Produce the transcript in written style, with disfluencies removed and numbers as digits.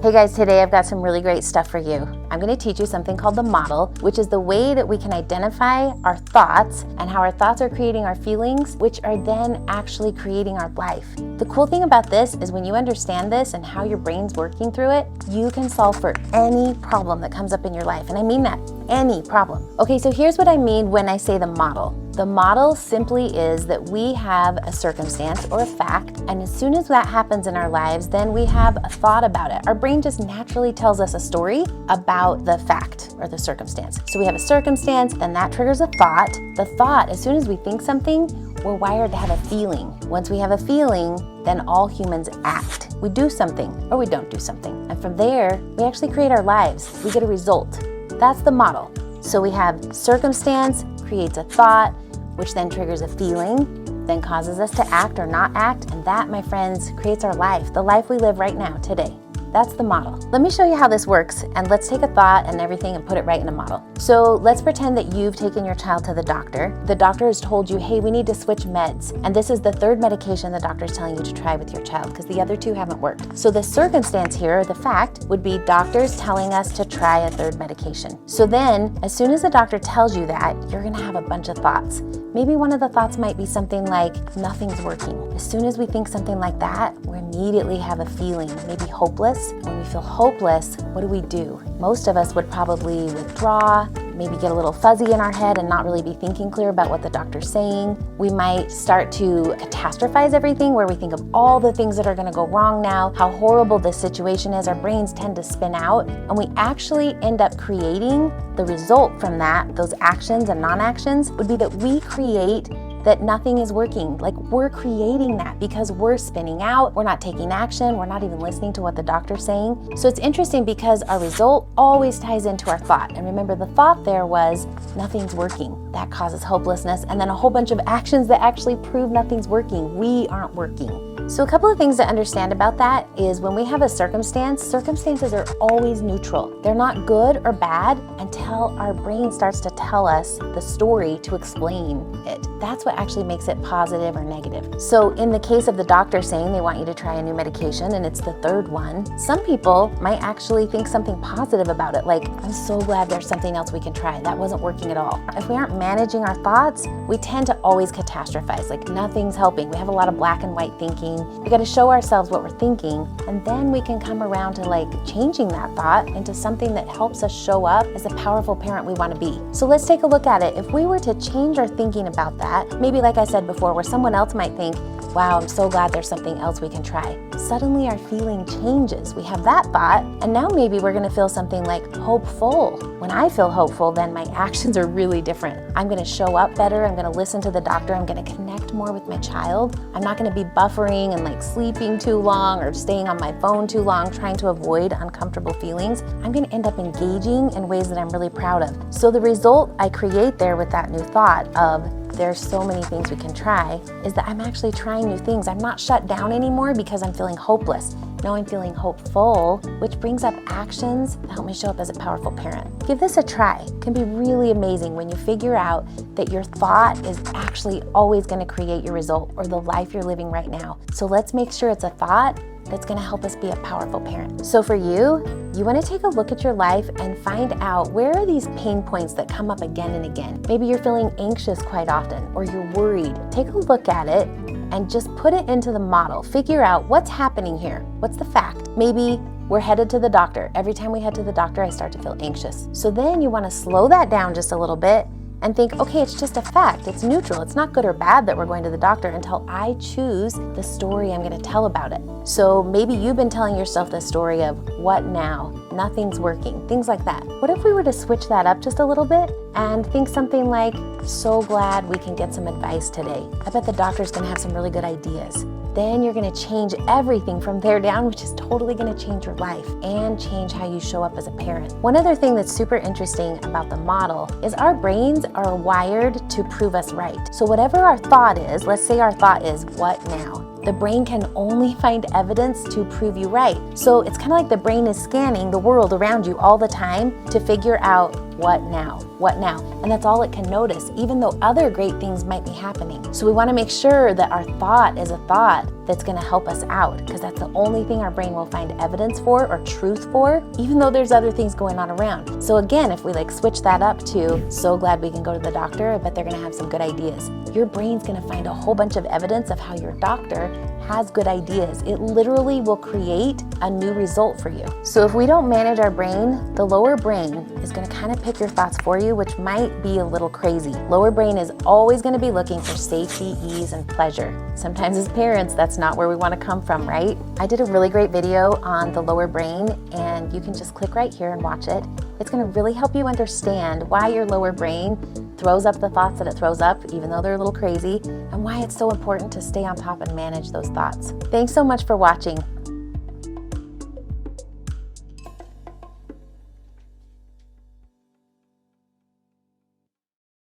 Hey guys, today I've got some really great stuff for you. I'm going to teach you something called the model, which is the way that we can identify our thoughts and how our thoughts are creating our feelings, which are then actually creating our life. The cool thing about this is when you understand this and how your brain's working through it, you can solve for any problem that comes up in your life. And I mean that, any problem. Okay, so here's what I mean when I say the model. The model simply is that we have a circumstance or a fact, and as soon as that happens in our lives, then we have a thought about it. Our brain just naturally tells us a story about the fact or the circumstance. So we have a circumstance, then that triggers a thought. The thought, as soon as we think something, we're wired to have a feeling. Once we have a feeling, then all humans act. We do something or we don't do something. And from there, we actually create our lives. We get a result. That's the model. So we have circumstance creates a thought, which then triggers a feeling, then causes us to act or not act, and that, my friends, creates our life, the life we live right now, today. That's the model. Let me show you how this works, and let's take a thought and everything and put it right in a model. So let's pretend that you've taken your child to the doctor. The doctor has told you, hey, we need to switch meds. And this is the third medication the doctor is telling you to try with your child because the other two haven't worked. So the circumstance here, the fact, would be doctors telling us to try a third medication. So then, as soon as the doctor tells you that, you're gonna have a bunch of thoughts. Maybe one of the thoughts might be something like, nothing's working. As soon as we think something like that, we immediately have a feeling, maybe hopeless. When we feel hopeless, what do? Most of us would probably withdraw, maybe get a little fuzzy in our head and not really be thinking clear about what the doctor's saying. We might start to catastrophize everything where we think of all the things that are gonna go wrong now, how horrible this situation is. Our brains tend to spin out, and we actually end up creating the result from that, those actions and non-actions, would be that we create that nothing is working. Like, we're creating that because we're spinning out, we're not taking action, we're not even listening to what the doctor's saying. So it's interesting because our result always ties into our thought. And remember, the thought there was, nothing's working. That causes hopelessness, and then a whole bunch of actions that actually prove nothing's working. We aren't working. So a couple of things to understand about that is when we have a circumstance, circumstances are always neutral. They're not good or bad until our brain starts to tell us the story to explain it. That's what actually makes it positive or negative. So in the case of the doctor saying they want you to try a new medication and it's the third one, some people might actually think something positive about it, like, I'm so glad there's something else we can try. That wasn't working at all. If we aren't managing our thoughts, we tend to always catastrophize, like nothing's helping. We have a lot of black and white thinking. We got to show ourselves what we're thinking, and then we can come around to like changing that thought into something that helps us show up as a powerful parent we want to be. So let's take a look at it. If we were to change our thinking about that, maybe like I said before, where someone else might think, wow, I'm so glad there's something else we can try. Suddenly our feeling changes. We have that thought, and now maybe we're gonna feel something like hopeful. When I feel hopeful, then my actions are really different. I'm gonna show up better, I'm gonna listen to the doctor, I'm gonna connect more with my child. I'm not gonna be buffering and like sleeping too long or staying on my phone too long, trying to avoid uncomfortable feelings. I'm gonna end up engaging in ways that I'm really proud of. So the result I create there with that new thought of, there's so many things we can try, is that I'm actually trying new things. I'm not shut down anymore because I'm feeling hopeless. Now I'm feeling hopeful, which brings up actions that help me show up as a powerful parent. Give this a try. It can be really amazing when you figure out that your thought is actually always gonna create your result or the life you're living right now. So let's make sure it's a thought that's gonna help us be a powerful parent. So for you wanna take a look at your life and find out where are these pain points that come up again and again. Maybe you're feeling anxious quite often, or you're worried. Take a look at it and just put it into the model. Figure out what's happening here. What's the fact? Maybe we're headed to the doctor. Every time we head to the doctor, I start to feel anxious. So then you wanna slow that down just a little bit and think, okay, it's just a fact. It's neutral. It's not good or bad that we're going to the doctor until I choose the story I'm gonna tell about it. So maybe you've been telling yourself the story of, what now? Nothing's working, things like that. What if we were to switch that up just a little bit and think something like, so glad we can get some advice today. I bet the doctor's gonna have some really good ideas. Then you're gonna change everything from there down, which is totally gonna change your life and change how you show up as a parent. One other thing that's super interesting about the model is our brains are wired to prove us right. So whatever our thought is, let's say our thought is, what now? The brain can only find evidence to prove you right. So it's kind of like the brain is scanning the world around you all the time to figure out what now? What now? And that's all it can notice, even though other great things might be happening. So we want to make sure that our thought is a thought that's going to help us out, because that's the only thing our brain will find evidence for or truth for, even though there's other things going on around. So again, if we like switch that up to, so glad we can go to the doctor, I bet they're going to have some good ideas. Your brain's going to find a whole bunch of evidence of how your doctor has good ideas. It literally will create a new result for you. So if we don't manage our brain, the lower brain is going to kind of pick your thoughts for you, which might be a little crazy. Lower brain is always going to be looking for safety, ease, and pleasure. Sometimes as parents, that's not where we want to come from, right? I did a really great video on the lower brain, and you can just click right here and watch it. It's going to really help you understand why your lower brain throws up the thoughts that it throws up, even though they're a little crazy, and why it's so important to stay on top and manage those thoughts. Thanks so much for watching.